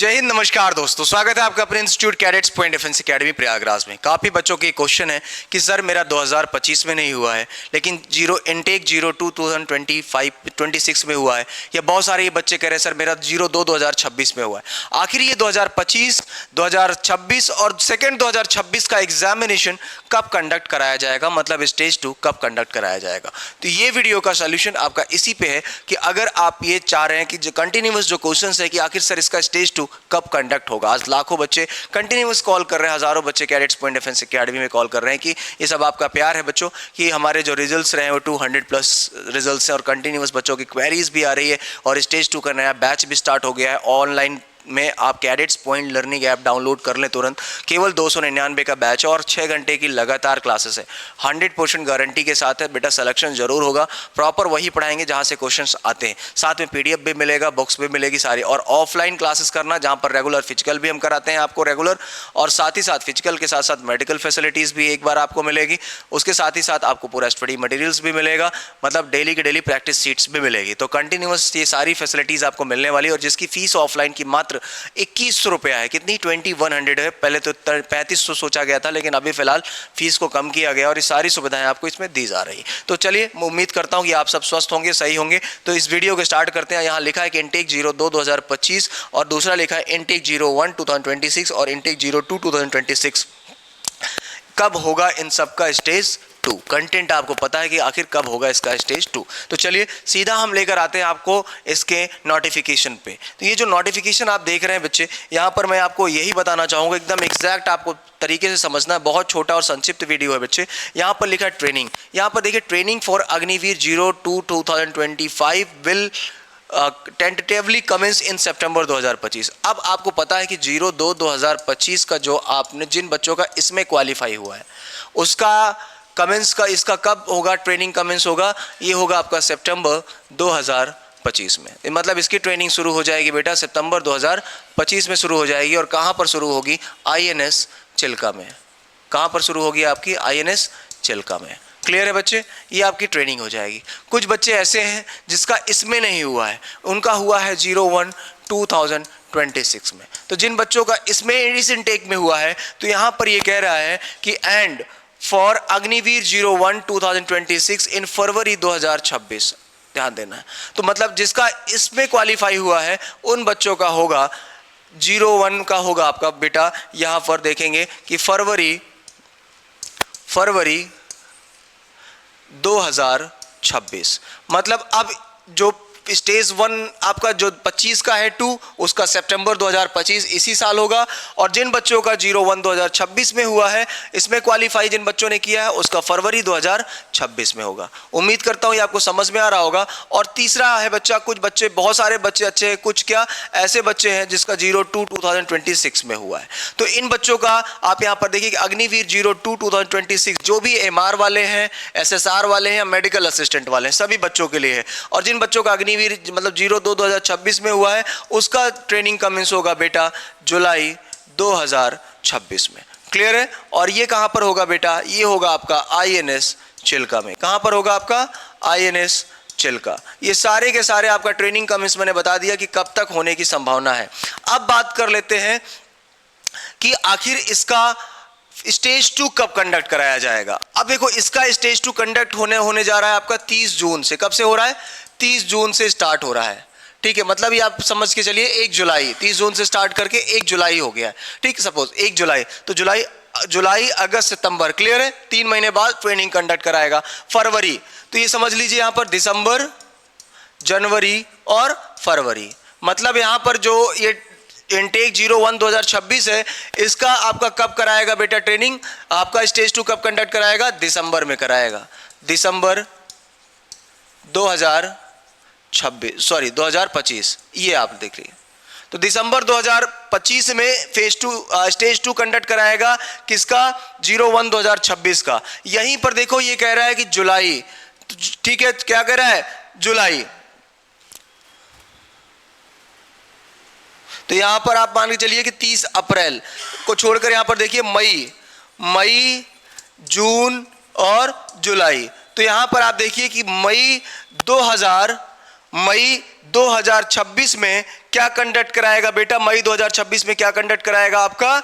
जय हिंद, नमस्कार दोस्तों, स्वागत है आपका अपने institute cadets point defence academy Prayagraj में। काफ़ी बच्चों के क्वेश्चन है कि सर मेरा 2025 में नहीं हुआ है लेकिन इनटेक 02/2025-26 में हुआ है, या बहुत सारे ये बच्चे कह रहे हैं सर मेरा 02/2026 में हुआ है। आखिर ये 2025, 2026 और सेकेंड 2026 का एग्जामिनेशन कब कंडक्ट कराया जाएगा, मतलब स्टेज 2 कब कंडक्ट कराया जाएगा। तो ये वीडियो का सोल्यूशन आपका इसी पे है कि अगर आप ये चाह रहे हैं कि जो कंटिन्यूअस जो क्वेश्चन है कि आखिर सर इसका स्टेज 2 कब कंडक्ट होगा। आज लाखों बच्चे कंटिन्यूअस कॉल कर रहे हैं, हजारों बच्चे कैडेट्स पॉइंट डिफेंस एकेडमी में कॉल कर रहे हैं कि ये सब आपका प्यार है बच्चों कि हमारे जो रिजल्ट्स रहे हैं वो 200+ रिजल्ट्स हैं और कंटिन्यूअस बच्चों की क्वेरीज भी आ रही है और स्टेज 2 का नया बैच भी स्टार्ट हो गया है। ऑनलाइन में आप cadets point learning app download कर लें तुरंत, केवल 299 का बैच है और 6 घंटे की लगातार क्लासेस है। 100% गारंटी के साथ है बेटा, सिलेक्शन जरूर होगा, प्रॉपर वही पढ़ाएंगे जहां से क्वेश्चंस आते हैं। साथ में पीडीएफ भी मिलेगा, बुक्स भी मिलेगी सारी। और ऑफलाइन क्लासेस करना जहां पर रेगुलर फिजिकल भी हम कराते हैं आपको रेगुलर, और साथ ही साथ फिजिकल के साथ साथ मेडिकल फैसिलिटीज़ भी एक बार आपको मिलेगी। उसके साथ ही साथ आपको पूरा स्टडी मटेरियल्स भी मिलेगा, मतलब डेली की डेली प्रैक्टिस सीट्स भी मिलेगी। तो कंटिन्यूअस ये सारी फैसिलिटीज़ आपको मिलने वाली है और जिसकी फीस ऑफलाइन की मात्र 2100 रुपया है। कितनी? 2100 है। पहले तो 3500 सोचा गया था लेकिन अभी फिलहाल फीस को कम किया गया और ये सारी सुविधाएं आपको इसमें दी जा रही। तो चलिए, उम्मीद करता हूं कि आप सब स्वस्थ होंगे, सही होंगे। तो इस वीडियो को स्टार्ट करते हैं। यहाँ लिखा है कि इनटेक 02/2025 और दूसरा लिखा है इनटेक 01/2026 और इनटेक 02/2026। कब होगा इन सब का स्टेज 2? कंटेंट आपको पता है कि आखिर कब होगा इसका स्टेज 2। तो चलिए सीधा हम लेकर आते हैं आपको इसके नोटिफिकेशन पे। तो ये जो नोटिफिकेशन आप देख रहे हैं बच्चे, यहाँ पर मैं आपको यही बताना चाहूँगा, एकदम एग्जैक्ट आपको तरीके से समझना है। बहुत छोटा और संक्षिप्त वीडियो है बच्चे। यहाँ पर लिखा है ट्रेनिंग। यहाँ पर देखिए, training for Agniveer 02/2025 will tentatively commence in September 2025। अब आपको पता है कि 02/2025 का जो आपने जिन बच्चों का इसमें क्वालिफाई हुआ है उसका कमेंस का इसका कब होगा, ट्रेनिंग कमेंस होगा, ये होगा आपका सितंबर 2025 में। मतलब इसकी ट्रेनिंग शुरू हो जाएगी बेटा सितंबर 2025 में शुरू हो जाएगी। और कहाँ पर शुरू होगी? INS चिल्का में। कहाँ पर शुरू होगी आपकी? INS चिल्का में। क्लियर है बच्चे? ये आपकी ट्रेनिंग हो जाएगी। कुछ बच्चे ऐसे हैं जिसका इसमें नहीं हुआ है, उनका हुआ है 01/2026 में। तो जिन बच्चों का इसमें इस इनटेक में हुआ है, तो यहाँ पर ये कह रहा है कि एंड फॉर अग्निवीर 01/2026 इन फरवरी 2026। ध्यान देना है। तो मतलब जिसका इसमें क्वालिफाई हुआ है उन बच्चों का होगा 01 का होगा आपका बेटा, यहां पर देखेंगे कि फरवरी 2026। मतलब अब जो स्टेज 1 आपका जो 25 का है 2, उसका सितंबर 2025 इसी साल होगा। और जिन बच्चों का 01/2026 में हुआ है, इसमें क्वालिफाई जिन बच्चों ने किया है, उसका फरवरी 2026 में होगा। उम्मीद करता हूं ये आपको समझ में आ रहा होगा। और तीसरा है बच्चा, कुछ बच्चे, बहुत सारे बच्चे अच्छे हैं, कुछ क्या ऐसे बच्चे हैं जिसका 02/2026 में हुआ है। तो इन बच्चों का आप यहां पर देखिए कि अग्निवीर 02/2026 जो भी MR वाले हैं, SSR वाले हैं या मेडिकल असिस्टेंट वाले हैं, सभी बच्चों के लिए है। और जिन बच्चों का अग्निवीर मतलब 02/2026 में हुआ है, उसका ट्रेनिंग कमेंस होगा बेटा जुलाई 2026 में। क्लियर है? और ये कहां पर होगा बेटा? ये होगा आपका INS चिल्का में। कहां पर होगा आपका? INS चिल्का। ये सारे के सारे आपका ट्रेनिंग कमेंस मैंने बता दिया कि कब तक होने की संभावना है। अब बात कर लेते हैं कि आखिर इसका स्टेज 2 कब कंडक्ट कराया जाएगा। अब देखो, इसका स्टेज 2 कंडक्ट होने जा रहा है आपका 30 जून से। कब से हो रहा है? 30 जून से स्टार्ट हो रहा है। ठीक है, मतलब ये आप समझ के चलिए 1 जुलाई, 30 जून से स्टार्ट करके 1 जुलाई हो गया। ठीक, सपोज 1 जुलाई, तो जुलाई अगस्त सितंबर। क्लियर है? 3 महीने बाद ट्रेनिंग कंडक्ट कराएगा। फरवरी, तो ये समझ लीजिए यहां पर दिसंबर, जनवरी और फरवरी। मतलब यहां पर जो ये इनटेक 01/2026 है, इसका आपका कब कराएगा बेटा ट्रेनिंग? आपका स्टेज 2 कब कंडक्ट कराएगा? दिसंबर में कराएगा। दिसंबर 2025, ये आप देख लीजिए। तो दिसंबर 2025 में स्टेज 2 कंडक्ट कराएगा। किसका? 01/2026 का। यहीं पर देखो ये कह रहा है कि जुलाई। ठीक है, क्या कह रहा है? जुलाई। तो यहां पर आप मान के चलिए कि 30 अप्रैल को छोड़कर यहां पर देखिए मई, जून और जुलाई। तो यहां पर आप देखिए कि मई 2025 मई 2026 में क्या कंडक्ट कराएगा बेटा? मई 2026 में क्या कंडक्ट कराएगा आपका?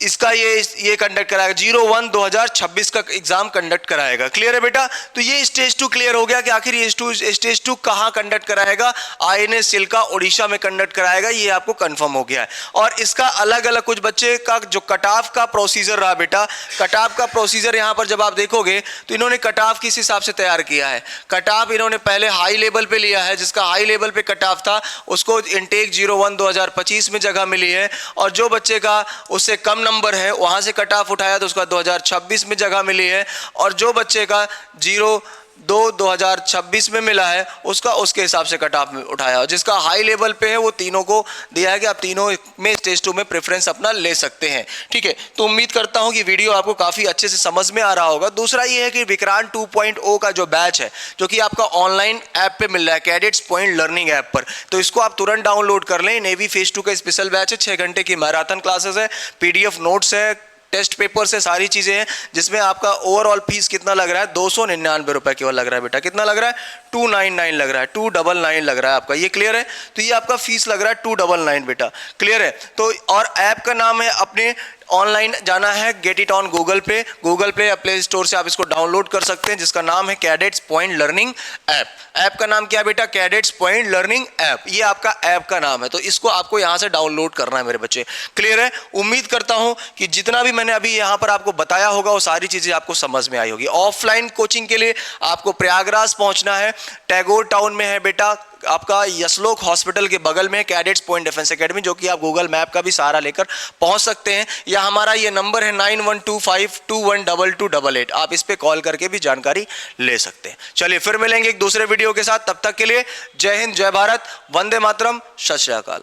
इसका ये कंडक्ट कराएगा 01/2026 का एग्जाम कंडक्ट कराएगा। क्लियर है बेटा? तो ये स्टेज 2 क्लियर हो गया कि आखिर ये स्टेज 2 कहां कंडक्ट कराएगा? आईएनएस सिल्का ओडिशा में कंडक्ट कराएगा, ये आपको कंफर्म हो गया है। और इसका अलग अलग कुछ बच्चे का जो कट ऑफ का प्रोसीजर रहा बेटा, कट ऑफ का प्रोसीजर यहां पर जब आप देखोगे तो इन्होंने कट ऑफ किस हिसाब से तैयार किया है? कट ऑफ इन्होंने पहले हाई लेवल पे लिया है, जिसका हाई लेवल पे कट ऑफ था उसको इनटेक 01/2025 में जगह मिली है, और जो बच्चे का उससे कम नंबर है वहां से कट ऑफ उठाया तो उसका 2026 में जगह मिली है, और जो बच्चे का 02/2026 में मिला है उसका उसके हिसाब से कट ऑफ में उठाया, और जिसका हाई लेवल पे है वो तीनों को दिया है कि आप तीनों में स्टेज 2 में प्रेफरेंस अपना ले सकते हैं। ठीक है, तो उम्मीद करता हूं कि वीडियो आपको काफी अच्छे से समझ में आ रहा होगा। दूसरा ये है कि विक्रांत 2.0 का जो बैच है जो कि आपका ऑनलाइन ऐप पे मिल रहा है, कैडेट्स पॉइंट लर्निंग ऐप पर, तो इसको आप तुरंत डाउनलोड कर लें। नेवी फेज 2 का स्पेशल बैच है, 6 घंटे की मैराथन क्लासेस है, पीडीएफ नोट्स है, टेस्ट पेपर से सारी चीजें हैं, जिसमें आपका ओवरऑल फीस कितना लग रहा है? 299 रुपए केवल लग रहा है बेटा। कितना लग रहा है? 299 लग रहा है, 299 लग रहा है आपका। ये क्लियर है? तो ये आपका फीस लग रहा है 299 बेटा। क्लियर है? तो और ऐप का नाम है, अपने ऑनलाइन जाना है, गेट इट ऑन गूगल पे या प्ले स्टोर से आप इसको डाउनलोड कर सकते हैं, जिसका नाम है cadets point learning app. App का नाम क्या है बेटा? कैडेट्स पॉइंट लर्निंग ऐप, ये आपका ऐप का नाम है। तो इसको आपको यहां से डाउनलोड करना है मेरे बच्चे। क्लियर है? उम्मीद करता हूं कि जितना भी मैंने अभी यहां पर आपको बताया होगा वो सारी चीजें आपको समझ में आई होगी। ऑफलाइन कोचिंग के लिए आपको प्रयागराज पहुंचना है, टैगोर टाउन में है बेटा, आपका यशलोक हॉस्पिटल के बगल में कैडेट्स पॉइंट डिफेंस एकेडमी, जो कि आप गूगल मैप का भी सहारा लेकर पहुंच सकते हैं, या हमारा ये नंबर है 9125212288, आप इस पे कॉल करके भी जानकारी ले सकते हैं। चलिए फिर मिलेंगे एक दूसरे वीडियो के साथ, तब तक के लिए जय हिंद, जय भारत, वंदे मातरम, सत श्री अकाल।